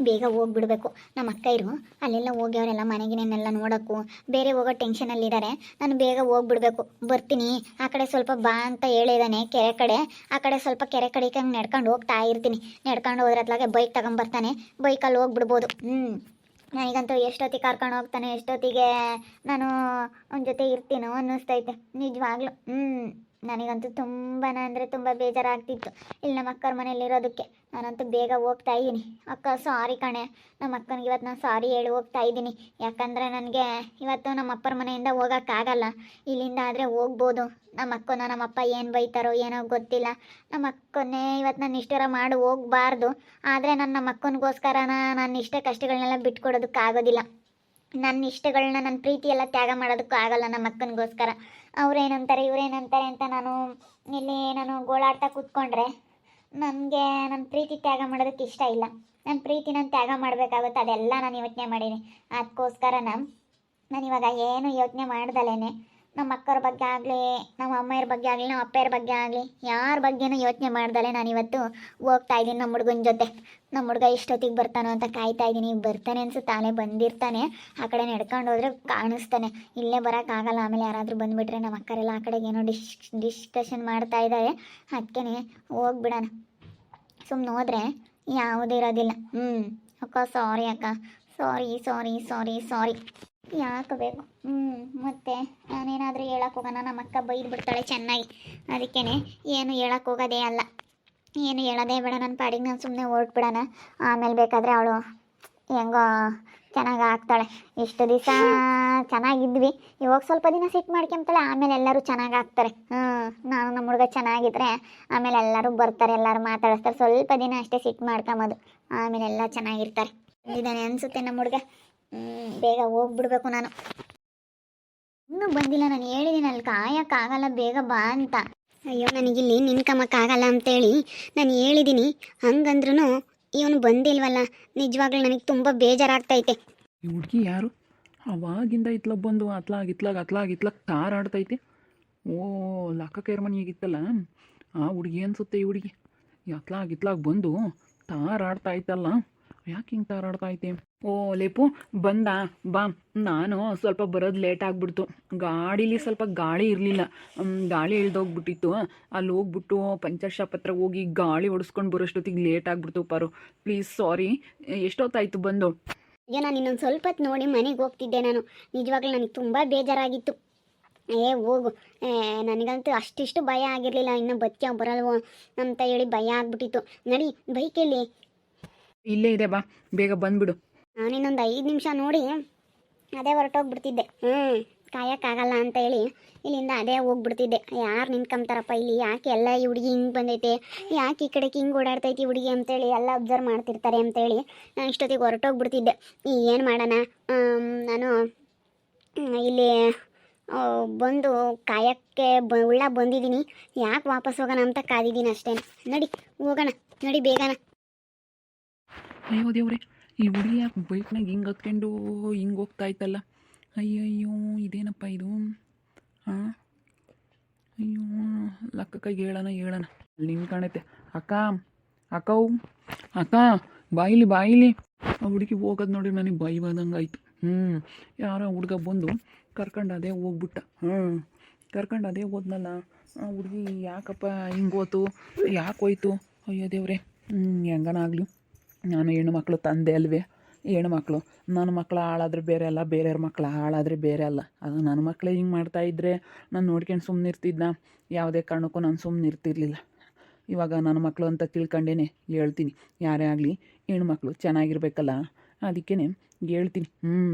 ಬೇಗ ಹೋಗ್ಬಿಡ್ಬೇಕು. ನಮ್ಮ ಅಕ್ಕ ಇರು ಅಲ್ಲೆಲ್ಲ ಹೋಗಿ ಅವರೆಲ್ಲ ಮನೆಗಿನೆಲ್ಲ ನೋಡೋಕ್ಕೂ ಬೇರೆ ಹೋಗೋ ಟೆನ್ಷನಲ್ಲಿದ್ದಾರೆ. ನಾನು ಬೇಗ ಹೋಗ್ಬಿಡ್ಬೇಕು. ಬರ್ತೀನಿ ಆ ಕಡೆ ಸ್ವಲ್ಪ ಬಾ ಅಂತ ಹೇಳಿದಾನೆ ಕೆರೆ ಕಡೆ. ಆ ಕಡೆ ಸ್ವಲ್ಪ ಕೆರೆ ಕಡೆಗೆ ನಡ್ಕೊಂಡು ಹೋಗ್ತಾ ಇರ್ತೀನಿ. ನಡ್ಕೊಂಡು ಹೋದ್ರತ್ಲಾಗೆ ಬೈಕ್ ತಗೊಂಬರ್ತಾನೆ, ಬೈಕಲ್ಲಿ ಹೋಗ್ಬಿಡ್ಬೋದು. ನನಗಂತೂ ಎಷ್ಟೊತ್ತಿಗೆ ಕರ್ಕೊಂಡು ಹೋಗ್ತಾನೆ, ಎಷ್ಟೊತ್ತಿಗೆ ನಾನು ಅವನ ಜೊತೆ ಇರ್ತೀನೋ ಅನ್ನಿಸ್ತೈತೆ ನಿಜವಾಗ್ಲೂ. ನನಗಂತೂ ತುಂಬಾ ಅಂದರೆ ತುಂಬ ಬೇಜಾರಾಗ್ತಿತ್ತು ಇಲ್ಲಿ ನಮ್ಮ ಅಕ್ಕರ ಮನೇಲಿರೋದಕ್ಕೆ. ನಾನಂತೂ ಬೇಗ ಹೋಗ್ತಾ ಇದ್ದೀನಿ. ಅಕ್ಕ ಸಾರಿ ಕಣೆ, ನಮ್ಮ ಅಕ್ಕನಿಗೆ ಇವತ್ತು ನಾನು ಸಾರಿ ಹೇಳಿ ಹೋಗ್ತಾ ಇದ್ದೀನಿ. ಯಾಕಂದರೆ ನನಗೆ ಇವತ್ತು ನಮ್ಮ ಅಪ್ಪರ ಮನೆಯಿಂದ ಹೋಗೋಕ್ಕಾಗಲ್ಲ. ಇಲ್ಲಿಂದ ಆದರೆ ಹೋಗ್ಬೋದು. ನಮ್ಮ ಅಕ್ಕನ ನಮ್ಮಪ್ಪ ಏನು ಬೈತಾರೋ ಏನೋ ಗೊತ್ತಿಲ್ಲ. ನಮ್ಮ ಅಕ್ಕನ್ನೇ ಇವತ್ತು ನಾನು ಇಷ್ಟರ ಮಾಡಿ ಹೋಗಬಾರ್ದು. ಆದರೆ ನಮ್ಮ ಅಕ್ಕನಿಗೋಸ್ಕರನ ನನ್ನ ಇಷ್ಟ ಕಷ್ಟಗಳನ್ನೆಲ್ಲ ಬಿಟ್ಕೊಡೋದಕ್ಕಾಗೋದಿಲ್ಲ. ನನ್ನ ಇಷ್ಟಗಳನ್ನ ನನ್ನ ಪ್ರೀತಿ ಎಲ್ಲ ತ್ಯಾಗ ಮಾಡೋದಕ್ಕೂ ಆಗಲ್ಲ ನಮ್ಮ ಅಕ್ಕನಿಗೋಸ್ಕರ. ಅವ್ರೇನಂತಾರೆ ಇವ್ರೇನಂತಾರೆ ಅಂತ ನಾನು ಗೋಳಾಡ್ತಾ ಕೂತ್ಕೊಂಡ್ರೆ ನನಗೆ ನನ್ನ ಪ್ರೀತಿ ತ್ಯಾಗ ಮಾಡೋದಕ್ಕೆ ಇಷ್ಟ ಇಲ್ಲ. ನನ್ನ ಪ್ರೀತಿ ನಾನು ತ್ಯಾಗ ಮಾಡಬೇಕಾಗುತ್ತೆ. ಅದೆಲ್ಲ ನಾನು ಯೋಚನೆ ಮಾಡೀನಿ. ಅದಕ್ಕೋಸ್ಕರ ನಾನು ಇವಾಗ ಏನು ಯೋಚನೆ ಮಾಡ್ದಲೇ ನಮ್ಮ ಅಕ್ಕರ ಬಗ್ಗೆ ಆಗಲಿ, ನಮ್ಮ ಅಮ್ಮೆಯರ ಬಗ್ಗೆ ಆಗಲಿ, ನಮ್ಮ ಅಪ್ಪೆಯರ ಬಗ್ಗೆ ಆಗಲಿ, ಯಾರ ಬಗ್ಗೆನೂ ಯೋಚನೆ ಮಾಡ್ದಲೇ ನಾನು ಇವತ್ತು ಹೋಗ್ತಾ ಇದ್ದೀನಿ ನಮ್ಮ ಹುಡುಗನ ಜೊತೆ. ನಮ್ಮ ಹುಡುಗ ಇಷ್ಟೊತ್ತಿಗೆ ಬರ್ತಾನೋ ಅಂತ ಕಾಯ್ತಾ ಇದ್ದೀನಿ. ಬರ್ತಾನೆ ಅನ್ಸುತ್ತಾನೆ, ಬಂದಿರ್ತಾನೆ. ಆ ಕಡೆ ನಡ್ಕೊಂಡು ಹೋದರೆ ಕಾಣಿಸ್ತಾನೆ. ಇಲ್ಲೇ ಬರೋಕ್ಕಾಗಲ್ಲ, ಆಮೇಲೆ ಯಾರಾದರೂ ಬಂದುಬಿಟ್ರೆ ನಮ್ಮ ಅಕ್ಕರೆಲ್ಲ ಆ ಕಡೆಗೆ ಏನೋ ಡಿಸ್ಕಷನ್ ಮಾಡ್ತಾ ಇದ್ದಾರೆ. ಅದಕ್ಕೆ ಹೋಗ್ಬಿಡೋಣ. ಸುಮ್ಮನೆ ಹೋದರೆ ಯಾವುದೂ ಇರೋದಿಲ್ಲ. ಅಕ್ಕ ಸಾರಿ ಅಕ್ಕ, ಸಾರಿ ಸಾರಿ ಸಾರಿ ಸಾರಿ. ಯಾಕೆ ಬೇಕು? ಮತ್ತೆ ನಾನೇನಾದರೂ ಹೇಳಕ್ಕೆ ಹೋಗೋಣ, ನಮ್ಮ ಅಕ್ಕ ಬೈದು ಬಿಡ್ತಾಳೆ ಚೆನ್ನಾಗಿ. ಅದಕ್ಕೇ ಏನು ಹೇಳಕ್ಕೆ ಹೋಗೋದೇ ಅಲ್ಲ, ಏನು ಹೇಳೋದೇ ಬೇಡ. ನನ್ನ ಪಾಡಿಗೆ ನಾನು ಸುಮ್ಮನೆ ಹೊರಟ್ಬಿಡೋಣ. ಆಮೇಲೆ ಬೇಕಾದರೆ ಅವಳು ಹೆಂಗೋ ಚೆನ್ನಾಗಿ ಆಗ್ತಾಳೆ. ಇಷ್ಟು ದಿವಸ ಚೆನ್ನಾಗಿದ್ವಿ, ಇವಾಗ ಸ್ವಲ್ಪ ದಿನ ಸಿಟ್ಟು ಮಾಡ್ಕೊಂತಾಳೆ, ಆಮೇಲೆ ಎಲ್ಲರೂ ಚೆನ್ನಾಗಿ ಆಗ್ತಾರೆ. ನಾನು ನಮ್ಮ ಹುಡುಗ ಚೆನ್ನಾಗಿದ್ರೆ ಆಮೇಲೆ ಎಲ್ಲರೂ ಬರ್ತಾರೆ, ಎಲ್ಲರೂ ಮಾತಾಡಿಸ್ತಾರೆ. ಸ್ವಲ್ಪ ದಿನ ಅಷ್ಟೇ ಸಿಟ್ಟು ಮಾಡ್ಕೊಂಬೋದು, ಆಮೇಲೆ ಎಲ್ಲ ಚೆನ್ನಾಗಿರ್ತಾರೆ. ಇದ್ದಾನೆ ಅನಿಸುತ್ತೆ ನಮ್ಮ ಹುಡುಗ. ಬೇಗ ಹೋಗ್ಬಿಡ್ಬೇಕು ನಾನು. ಇನ್ನೂ ಬಂದಿಲ್ಲ. ನಾನು ಹೇಳಿದ್ದೀನಿ ಅಲ್ಲಿ ಕಾಯೋಕ್ಕಾಗಲ್ಲ, ಬೇಗ ಬಾ ಅಂತ. ಅಯ್ಯೋ ನನಗಿಲ್ಲಿ ನಿನ್ಕಮ್ಮಕ್ಕಾಗಲ್ಲ ಅಂತೇಳಿ ನಾನು ಹೇಳಿದ್ದೀನಿ. ಹಂಗಂದ್ರೂ ಇವನು ಬಂದಿಲ್ವಲ್ಲ, ನಿಜವಾಗ್ಲೂ ನನಗೆ ತುಂಬ ಬೇಜಾರಾಗ್ತೈತೆ. ಈ ಹುಡುಗಿ ಯಾರು? ಅವಾಗಿಂದ ಇತ್ಲಾಗ ಬಂದು ಅತ್ಲಾಗ ತಾರಾಡ್ತೈತೆ. ಓ ಲಕ್ಕ ಕೇರ್ ಮನೆಗಿತ್ತಲ್ಲ ಆ ಹುಡುಗಿ ಅನ್ಸುತ್ತೆ. ಈ ಹುಡುಗಿ ಅತ್ಲಾಗ ಬಂದು ತಾರಾಡ್ತಾ ಐತಲ್ಲ. ಯಾಕೆ ಹಿಂಗೆ ತಾರಾಡ್ತಾ ಐತೆ? ಓ ಲೇಪು ಬಂದ ಬಾ. ನಾನು ಸ್ವಲ್ಪ ಬರೋದು ಲೇಟ್ ಆಗಿಬಿಡ್ತು. ಗಾಡೀಲಿ ಸ್ವಲ್ಪ ಗಾಳಿ ಇರಲಿಲ್ಲ, ಗಾಳಿ ಇಳ್ದೋಗ್ಬಿಟ್ಟಿತ್ತು. ಅಲ್ಲಿ ಹೋಗ್ಬಿಟ್ಟು ಪಂಚರ್ ಶಾಪ್ ಹತ್ರ ಹೋಗಿ ಗಾಳಿ ಹೊಡಿಸ್ಕೊಂಡು ಬರೋಷ್ಟೊತ್ತಿಗೆ ಲೇಟ್ ಆಗಿಬಿಡ್ತು. ಪಾರು ಪ್ಲೀಸ್ ಸಾರಿ. ಎಷ್ಟೊತ್ತಾಯಿತು ಬಂದು? ಅಯ್ಯೋ ನಾನು ಇನ್ನೊಂದು ಸ್ವಲ್ಪ ಹೊತ್ತು ನೋಡಿ ಮನೆಗೆ ಹೋಗ್ತಿದ್ದೆ. ನಾನು ನಿಜವಾಗ್ಲೂ ನನಗೆ ತುಂಬ ಬೇಜಾರಾಗಿತ್ತು. ಹೋಗು, ನನಗಂತೂ ಅಷ್ಟಿಷ್ಟು ಭಯ ಆಗಿರಲಿಲ್ಲ. ಇನ್ನು ಬಚ್ಚ ಬರಲ್ವೋ ಅಂತ ಹೇಳಿ ಭಯ ಆಗ್ಬಿಟ್ಟಿತ್ತು. ನಡಿ ಬೈಕಲ್ಲಿ ಇಲ್ಲೇ ಇದೆ, ಬಾ ಬೇಗ ಬಂದ್ಬಿಡು. ನಾನಿನ್ನೊಂದು 5 ನಿಮಿಷ ನೋಡಿ ಅದೇ ಹೊರಟೋಗ್ಬಿಡ್ತಿದ್ದೆ. ಕಾಯೋಕ್ಕಾಗಲ್ಲ ಅಂತ ಹೇಳಿ ಇಲ್ಲಿಂದ ಅದೇ ಹೋಗ್ಬಿಡ್ತಿದ್ದೆ. ಯಾರು ನಿಂತ್ಕೊಂತಾರಪ್ಪ ಇಲ್ಲಿ, ಯಾಕೆ ಎಲ್ಲ ಈ ಹುಡುಗಿ ಹಿಂಗೆ ಬಂದೈತೆ, ಯಾಕೆ ಈ ಕಡೆಗೆ ಹಿಂಗೆ ಓಡಾಡ್ತೈತಿ ಹುಡುಗಿ ಅಂತೇಳಿ ಎಲ್ಲ ಅಬ್ಸರ್ವ್ ಮಾಡ್ತಿರ್ತಾರೆ ಅಂತೇಳಿ ನಾನು ಇಷ್ಟೊತ್ತಿಗೆ ಹೊರಟೋಗ್ಬಿಡ್ತಿದ್ದೆ. ಏನು ಮಾಡೋಣ, ನಾನು ಇಲ್ಲಿ ಬಂದು ಕಾಯಕ್ಕೆ ಬಂದಿದ್ದೀನಿ. ಯಾಕೆ ವಾಪಸ್ ಹೋಗೋಣ ಅಂತ ಕಾದಿದ್ದೀನಿ ಅಷ್ಟೇ. ನಡಿ ಹೋಗೋಣ, ನಡಿ ಬೇಗನ. ಅಯ್ಯೋ ದೇವ್ರೆ, ಈ ಹುಡುಗಿ ಯಾಕೆ ಬೈಕ್ನಾಗ ಹಿಂಗೆ ಹತ್ಕೊಂಡು ಹಿಂಗೆ ಹೋಗ್ತಾ ಇತ್ತಲ್ಲ. ಅಯ್ಯಯ್ಯೋ ಇದೇನಪ್ಪ ಇದು? ಅಯ್ಯೋ ಲಕ್ಕ ಕೈಗೆ ಹೇಳೋಣ ಅಲ್ಲಿ ಹಿಂಗೆ ಕಾಣೈತೆ. ಅಕ್ಕ ಬಾಯಿಲಿ. ಆ ಹುಡುಗಿ ಹೋಗೋದು ನೋಡಿ ನನಗೆ ಬಾಯಿ ಬಂದಂಗೆ ಆಯಿತು. ಯಾರೋ ಹುಡುಗ ಬಂದು ಕರ್ಕೊಂಡು ಅದೇ ಹೋಗ್ಬಿಟ್ಟ. ಕರ್ಕೊಂಡು ಅದೇ ಹೋದ್ನಲ್ಲ ಆ ಹುಡುಗಿ. ಯಾಕಪ್ಪ ಹಿಂಗೆ ಹೋತು, ಯಾಕೆ ಹೋಯ್ತು? ಅಯ್ಯೋ ದೇವ್ರೆ, ಹೆಂಗನಾಗಲಿ. ನಾನು ಹೆಣ್ಣು ಮಕ್ಕಳು ತಂದೆ ಅಲ್ವೇ? ಹೆಣ್ಣು ಮಕ್ಕಳು ನನ್ನ ಮಕ್ಕಳು ಹಾಳಾದರೆ ಬೇರೆ ಅಲ್ಲ, ಬೇರೆಯವ್ರ ಮಕ್ಕಳು ಹಾಳಾದರೆ ಬೇರೆ ಅಲ್ಲ. ಅದು ನನ್ನ ಮಕ್ಕಳೇ ಹಿಂಗೆ ಮಾಡ್ತಾಯಿದ್ರೆ ನಾನು ನೋಡ್ಕೊಂಡು ಸುಮ್ಮನಿರ್ತಿದ್ನ? ಯಾವುದೇ ಕಾರಣಕ್ಕೂ ನಾನು ಸುಮ್ಮನಿರ್ತಿರ್ಲಿಲ್ಲ. ಇವಾಗ ನನ್ನ ಮಕ್ಕಳು ಅಂತ ತಿಳ್ಕೊಂಡೇನೆ ಹೇಳ್ತೀನಿ. ಯಾರೇ ಆಗಲಿ ಹೆಣ್ಮಕ್ಳು ಚೆನ್ನಾಗಿರ್ಬೇಕಲ್ಲ, ಅದಕ್ಕೇ ಹೇಳ್ತೀನಿ.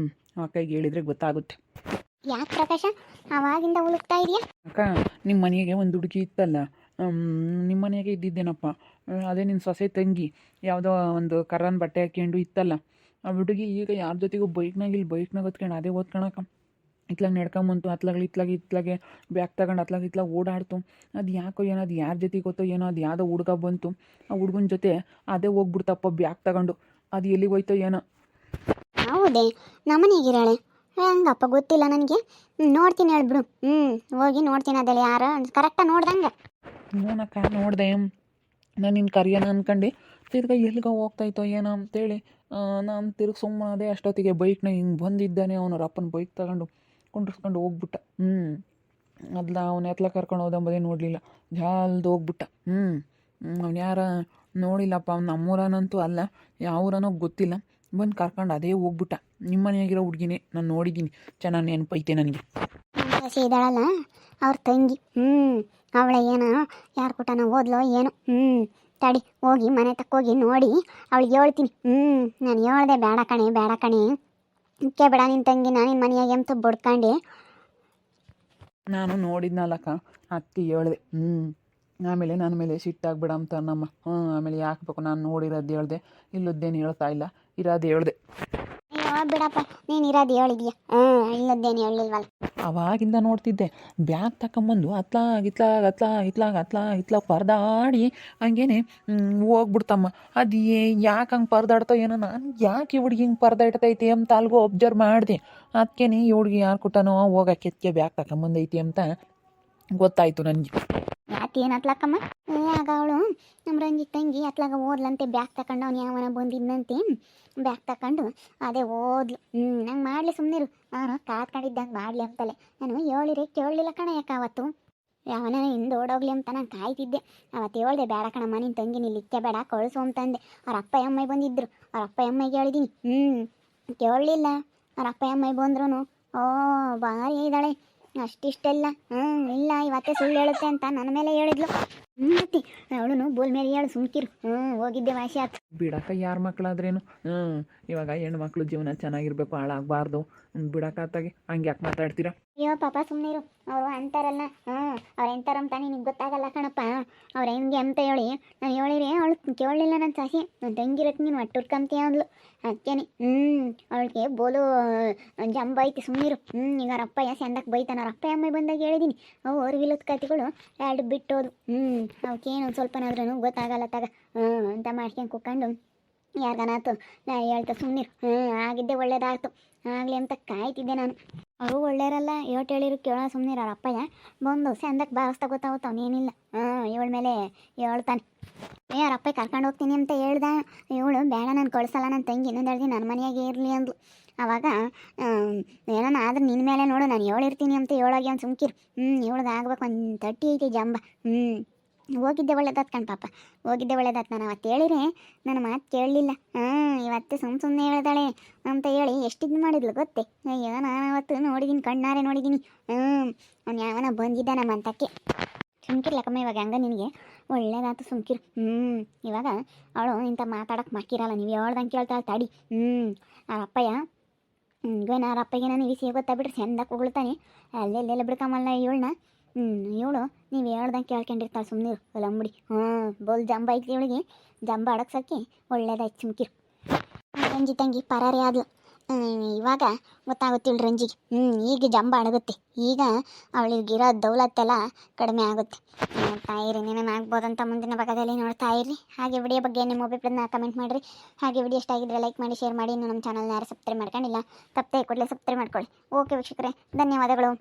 ಅಕ್ಕಗೆ ಹೇಳಿದರೆ ಗೊತ್ತಾಗುತ್ತೆ. ಯಾಕೆ ಪ್ರಕಾಶ ಅವಾಗಿಂದ ಹುಡುಕ್ತಾ ಇದೆಯಾ? ಅಕ್ಕ, ನಿಮ್ಮ ಮನೆಗೆ ಒಂದು ಹುಡುಗಿ ಇತ್ತಲ್ಲ, ನಿಮ್ಮ ಮನೆಗೆ ಇದ್ದಿದ್ದೇನಪ್ಪ. ಅದೇ ನಿನ್ನ ಸೊಸೆ ತಂಗಿ ಯಾವುದೋ ಒಂದು ಕರ್ರನ್ ಬಟ್ಟೆ ಹಾಕ್ಕೊಂಡು ಇತ್ತಲ್ಲ ಆ ಹುಡುಗಿ. ಈಗ ಯಾರ ಜೊತೆಗೂ ಬೈಕ್ನಾಗ ಹೊತ್ಕೊಂಡು ಅದೇ ಓದ್ಕೊಳಕ ಇತ್ಲಾಗ ನಡ್ಕೊಂಬಂತು. ಇತ್ಲಾಗೆ ಬ್ಯಾಗ್ ತಗೊಂಡು ಇತ್ಲಾಗ ಓಡಾಡ್ತು. ಅದು ಯಾಕೋ ಏನೋ, ಅದು ಯಾರ ಜೊತೆಗೆ ಗೊತ್ತೋ ಏನೋ, ಅದು ಯಾವುದೋ ಹುಡುಗ ಬಂತು. ಆ ಹುಡುಗನ ಜೊತೆ ಅದೇ ಹೋಗ್ಬಿಡ್ತಪ್ಪ ಬ್ಯಾಗ್ ತಗೊಂಡು. ಅದು ಎಲ್ಲಿಗೆ ಹೋಯ್ತೋ ಏನೋ. ಹೌದೇ, ನಮ್ಮನೆಗಿರಾಳೆ ಹೆಂಗಪ್ಪ ಗೊತ್ತಿಲ್ಲ ನನಗೆ. ನೋಡ್ತೀನಿ ಹೇಳ್ಬಿಡು. ಹೋಗಿ ನೋಡ್ತೀನಿ ಅದೆಲ್ಲ ಯಾರು ಕರೆಕ್ಟಾಗಿ ನೋಡ್ದಂಗೆ. ನೋಡಕ್ಕ ನೋಡಿದೆ. ನಾನು ನಿನ್ನ ಕರಿಯೋಣ ಅಂದ್ಕೊಂಡು ತಿರ್ಗಾ ಎಲ್ಲಿಗೋ ಹೋಗ್ತಾಯಿತ್ತೋ ಏನೋ ಅಂತೇಳಿ ನಾನು ತಿರುಗಿ ಸುಮ್ಮನೆ ಅಷ್ಟೊತ್ತಿಗೆ ಬೈಕ್ನ ಹಿಂಗೆ ಬಂದಿದ್ದಾನೆ ಅವನ ಅಪ್ಪನ ಬೈಕ್ ತಗೊಂಡು ಕುಂಡ್ರಿಸ್ಕೊಂಡು ಹೋಗ್ಬಿಟ್ಟ. ಅದ್ಲ ಅವನ ಎತ್ಲ ಕರ್ಕೊಂಡು ಹೋದಂಬದೇ ನೋಡಲಿಲ್ಲ, ಜಾಲ್ದು ಹೋಗ್ಬಿಟ್ಟ. ಅವ್ನು ಯಾರ ನೋಡಿಲ್ಲಪ್ಪ, ಅವ್ನು ನಮ್ಮೂರನಂತೂ ಅಲ್ಲ, ಯಾವ ಊರನೋ ಗೊತ್ತಿಲ್ಲ. ಬಂದು ಕರ್ಕೊಂಡು ಅದೇ ಹೋಗ್ಬಿಟ್ಟ. ನಿಮ್ಮ ಮನೆಯಾಗಿರೋ ಹುಡುಗಿನೇ ನಾನು ನೋಡಿದ್ದೀನಿ, ಚೆನ್ನಾಗಿ ನೆನಪೈತೆ ನನಗೆ. ಸಸಿ ಇದ್ದಾಳಲ್ಲ ಅವ್ರ ತಂಗಿ, ಅವಳ ಏನೋ ಯಾರು ಕೊಟ್ಟನ ಓದ್ಲೋ ಏನೋ. ತಡಿ ಹೋಗಿ ಮನೆ ತಕ್ಕೋಗಿ ನೋಡಿ ಅವಳಿಗೆ ಹೇಳ್ತೀನಿ. ನಾನು ಹೇಳ್ದೆ ಬೇಡ ಕಣೆ ಬೇಡ ಕಣೆ, ಇಕ್ಕೆ ಬೇಡ ನಿನ್ನ ತಂಗಿನ ನಿನ್ನ ಮನೆಯಾಗೆ ಅಂತ ಬಡ್ಕಂಡು. ನಾನು ನೋಡಿದ್ನಲ್ಲಕ್ಕ, ಅತ್ತಿ ಹೇಳ್ದೆ. ಆಮೇಲೆ ನನ್ನ ಮೇಲೆ ಸಿಟ್ಟಾಗ್ಬಿಡ ಅಂತ ನಮ್ಮ ಆಮೇಲೆ ಯಾಕಬೇಕು, ನಾನು ನೋಡಿರೋದು ಹೇಳ್ದೆ, ಇಲ್ಲದ್ದೇನು ಹೇಳ್ತಾ ಇಲ್ಲ, ಇರೋದು ಹೇಳ್ದೆ. ಅಯ್ಯೋ ಬಿಡಪ್ಪ, ನೀನು ಇರೋದು ಹೇಳಿದ್ಯಾ, ಇಲ್ಲದ್ದೇನು ಹೇಳಿಲ್ವಲ್ಲ. ಅವಾಗಿಂದ ನೋಡ್ತಿದ್ದೆ, ಬ್ಯಾಗ್ ತಗೊಂಬಂದು ಇತ್ಲಾಗ ಪರದಾಡಿ ಹಂಗೇನೆ ಹೋಗ್ಬಿಡ್ತಮ್ಮ. ಅದು ಯಾಕೆ ಹಂಗೆ ಪರದಾಡ್ತೋ ಏನೋ, ನಾನು ಯಾಕೆ ಈ ಹುಡುಗಿ ಹಿಂಗೆ ಪರದಾಡ್ತೈತಿ ಅಂತ ಅಲ್ಗೋ ಒಬ್ಸರ್ವ್ ಮಾಡಿದೆ. ಅದಕ್ಕೇನೆ ಈ ಹುಡುಗಿ ಯಾರು ಕೊಟ್ಟನೋ ಹೋಗಕ್ಕೆ ಬ್ಯಾಗ್ ತಗೊಂಬಂದೈತಿ ಅಂತ ಗೊತ್ತಾಯಿತು ನನಗೆ. ಯಾಕೆ ಏನು ಅತ್ಲಾಕಮ್ಮ? ಆಗ ಅವಳು ನಮ್ಮ ರಂಜಿತ್ ತಂಗಿ ಅತ್ಲಾಗ ಓದ್ಲಂತೆ, ಬ್ಯಾಗ್ ತಗೊಂಡು ಅವ್ನು ಯಾವನ ಬಂದಿದ್ದಂತೆ, ಬ್ಯಾಗ್ ತಗೊಂಡು ಅದೇ ಓದ್ಲು. ನಂಗೆ ಮಾಡಲಿ ಸುಮ್ಮನಿರು, ನಾನು ಕಾತ್ಕೊಂಡಿದ್ದಂಗೆ ಮಾಡಲಿ ಅಂತಲೇ ನಾನು ಹೇಳಿರಿ ಕೇಳಲಿಲ್ಲ ಕಣ. ಯಾಕೆ ಅವತ್ತು ಯಾವನ ಹಿಂದೆ ಓಡೋಗ್ಲಿ ಅಂತ ನಾನು ಕಾಯ್ತಿದ್ದೆ. ಅವತ್ತು ಹೇಳ್ದೆ ಬೇಡ ಕಣಮ್ಮ ನಿನ್ನ ತಂಗಿ ನಿಲ್ಲಿಕ್ಕೆ ಬೇಡ ಕಳಿಸು ಅಂತಂದೆ. ಅವ್ರ ಅಪ್ಪ ಅಮ್ಮ ಬಂದಿದ್ದರು, ಅವ್ರ ಅಪ್ಪ ಅಮ್ಮಗೆ ಹೇಳಿದ್ದೀನಿ, ಕೇಳಲಿಲ್ಲ. ಅವ್ರ ಅಪ್ಪ ಅಮ್ಮ ಬಂದ್ರು ಓ ಭಾರಿ ಇದ್ದಾಳೆ ಅಷ್ಟಿಷ್ಟೆಲ್ಲ, ಇಲ್ಲ ಇವತ್ತೇ ಸುಳ್ಳು ಹೇಳುತ್ತೆ ಅಂತ ನನ್ನ ಮೇಲೆ ಹೇಳಿದ್ಲು. ಮತ್ತೆ ಅವಳು ಬೋಲ್ ಮೇಲೆ ಹೇಳು ಸುಮ್ಕಿರು, ಹೋಗಿದ್ದೆ ವಾಸಿ ಆಯ್ತು. ಬಿಡಕ್ಕ, ಯಾರ ಮಕ್ಕಳಾದ್ರೇನು, ಇವಾಗ ಹೆಣ್ಮಕ್ಳು ಜೀವನ ಚೆನ್ನಾಗಿರ್ಬೇಕು, ಹಾಳಾಗಬಾರ್ದು. ಬಿಡಕ್ಕಾತಾಗೆ ಹಂಗೆ ಯಾಕೆ ಮಾತಾಡ್ತೀರಾ? ಅಯ್ಯೋ ಪಾಪ ಸುಮ್ಮನಿರು, ಅವರು ಅಂತಾರಲ್ಲ, ಅವ್ರು ಎಂತಾರಂತ ನಿನಗೆ ಗೊತ್ತಾಗಲ್ಲ ಕಣಪ್ಪ. ಅವ್ರು ಹೆಂಗೆ ಅಂತ ಹೇಳಿ ನಾನು ಹೇಳಿರಿ ಅವಳು ಕೇಳಲಿಲ್ಲ. ನನ್ನ ಸಾಸಿ ನಾನು ತಂಗಿರಕ್ಕೆ ನೀನು ಒಟ್ಟುರ್ಕಂತೀಯ ಅಂದ್ಲು. ಅದಕ್ಕೇನೆ ಅವಳಿಗೆ ಬೋಲು ಜಂಬ ಐತಿ, ಸುಮ್ಮನಿರು. ಈಗ ಅವ್ರ ಅಪ್ಪಯ್ಯ ಚಂದಕ್ಕೆ ಬೈತಾನ. ಅವ್ರ ಅಪ್ಪ ಅಮ್ಮ ಬಂದಾಗ ಹೇಳಿದ್ದೀನಿ, ಅವು ಅವ್ರಿಗಿಲ್ಲದ ಕತೆಗಳು ಎರಡು ಬಿಟ್ಟೋದು. ಅವಕ್ಕೇನು ಒಂದು ಸ್ವಲ್ಪನಾದ್ರೂ ಗೊತ್ತಾಗಲ್ಲ ತಗ ಅಂತ ಮಾಡ್ಕೊಂಡು ಕುತ್ಕೊಂಡು ಯಾರಿಗನಾಯ್ತು ನಾ ಹೇಳ್ತಾ ಸುಮ್ಮನಿರು. ಆಗಿದ್ದೆ ಒಳ್ಳೇದಾಯ್ತು ಆಗಲಿ ಅಂತ ಕಾಯ್ತಿದ್ದೆ ನಾನು. ಅವರು ಒಳ್ಳೆಯರಲ್ಲ, ಏಟು ಹೇಳಿರು ಕೇಳೋ ಸುಮ್ಮನಿರು. ಅವ್ರ ಅಪ್ಪಯ್ಯ ಬಂದು ಚಂದಕ್ಕೆ ಬಾರಿಸ್ತಾ ಗೊತ್ತಾಗುತ್ತೆ, ಅವನೇನಿಲ್ಲ ಇವಳ ಮೇಲೆ ಹೇಳ್ತಾನೆ. ಅವ್ರ ಅಪ್ಪ ಕರ್ಕೊಂಡು ಹೋಗ್ತೀನಿ ಅಂತ ಹೇಳ್ದ. ಇವಳು ಬೇಡ ನಾನು ಕಳಿಸಲ್ಲ, ನನ್ನ ತಂಗಿ ಇನ್ನೊಂದು ಹೇಳ್ತೀನಿ ನನ್ನ ಮನೆಯಾಗೆ ಇರಲಿ ಅಂದ್ಲು. ಆವಾಗ ಏನೋ ಆದ್ರೆ ನಿನ್ನ ಮೇಲೆ ನೋಡು ನಾನು ಹೇಳಿರ್ತೀನಿ ಅಂತ ಹೇಳೋಗಿ ಒಂದು ಸುಮ್ಕಿರು. ಇವಳಿಗೆ ಆಗ್ಬೇಕು ಒಂದು 30 ಐತಿ ಜಂಬ. ಹೋಗಿದ್ದೆ ಒಳ್ಳೇದಾತ್ ಕಣ್ ಪಾಪ, ಹೋಗಿದ್ದೆ ಒಳ್ಳೇದಾತ್. ನಾನು ಅವತ್ತು ಹೇಳಿರಿ ನನ್ನ ಮಾತು ಕೇಳಲಿಲ್ಲ. ಇವತ್ತು ಸುಮ್ಮನೆ ಹೇಳ್ದಾಳೆ ಅಂತ ಹೇಳಿ ಎಷ್ಟು ಇದು ಮಾಡಿದ್ಲು ಗೊತ್ತೇ. ಅಯ್ಯೋ ನಾನು ಅವತ್ತು ನೋಡಿದ್ದೀನಿ, ಕಣ್ಣಾರೆ ನೋಡಿದ್ದೀನಿ. ಅವ್ನು ಯಾವನ ಬಂದಿದ್ದ ನಮ್ಮ ಅಂತಕ್ಕೆ. ಸುಮ್ಕಿರ್ಲಕ್ಕಮ್ಮ ಇವಾಗ ಹಂಗ ನಿನಗೆ ಒಳ್ಳೇದಾಯ್ತು ಸುಮ್ಕಿರು. ಇವಾಗ ಅವಳು ಇಂಥ ಮಾತಾಡೋಕೆ ಮಕ್ಕಿರಲ್ಲ, ನೀವು ಹೇಳ್ದಂಗೆ ಕೇಳ್ತಾಳೆ ತಡಿ. ಆ ಅಪ್ಪಯ್ಯ ಅವ್ರ ಅಪ್ಪಗೆ ನಾನು ವಿಷಯ ಗೊತ್ತಾಗ್ಬಿಟ್ರೆ ಚಂದಕ್ಕೆ ಉಗುಳ್ತಾನೆ. ಅಲ್ಲೆಲ್ಲೆಲ್ಲ ಬಿಡ್ಕಮ್ಮಲ್ಲ ಇವಳನ್ನ. ಇವಳು ನೀವು ಹೇಳ್ದಂಗೆ ಕೇಳ್ಕೊಂಡಿರ್ತಾಳೆ ಸುಮ್ಮನಿರು ಲಂಬಡಿ. ಬೋಲ್ ಜಂಬ ಐತಿ ಇವಳಿಗೆ, ಜಂಬ ಅಡಗ್ಸೋಕ್ಕೆ ಒಳ್ಳೇದಾಯ್ತು ಸುಮ್ಕಿರು. ರಂಜಿ ತಂಗಿ ಪರಾರಿ ಆದ್ಲು. ಇವಾಗ ಗೊತ್ತಾಗುತ್ತಿಲ್ಲ ರಂಜಿಗೆ. ಈಗ ಜಂಬ ಅಡಗುತ್ತೆ, ಈಗ ಅವಳಿಗಿರೋ ದೌಲತ್ತೆಲ್ಲ ಕಡಿಮೆ ಆಗುತ್ತೆ. ನೋಡ್ತಾ ಇರಿ, ನೀನೇನು ಆಗ್ಬೋದಂತ ಮುಂದಿನ ಭಾಗದಲ್ಲಿ ನೋಡ್ತಾ ಇರಿ. ಹಾಗೆ ವಿಡಿಯೋ ಬಗ್ಗೆ ನಿಮ್ಮ ಅಭಿಪ್ರಾಯನ ಕಮೆಂಟ್ ಮಾಡಿರಿ. ಹಾಗೆ ವಿಡಿಯೋ ಇಷ್ಟ ಆಗಿದ್ರೆ ಲೈಕ್ ಮಾಡಿ, ಶೇರ್ ಮಾಡಿ. ಇನ್ನು ನಮ್ಮ ಚಾನಲ್ನ ಯಾರು ಸಬ್ಸ್ಕ್ರೈಬ್ ಮಾಡ್ಕೊಂಡಿಲ್ಲ ತಪ್ಪದೆ ಕೂಡಲೇ ಸಬ್ಸ್ಕ್ರೈಬ್ ಮಾಡ್ಕೊಳ್ಳಿ. ಓಕೆ ವೀಕ್ಷಕರೇ, ಧನ್ಯವಾದಗಳು.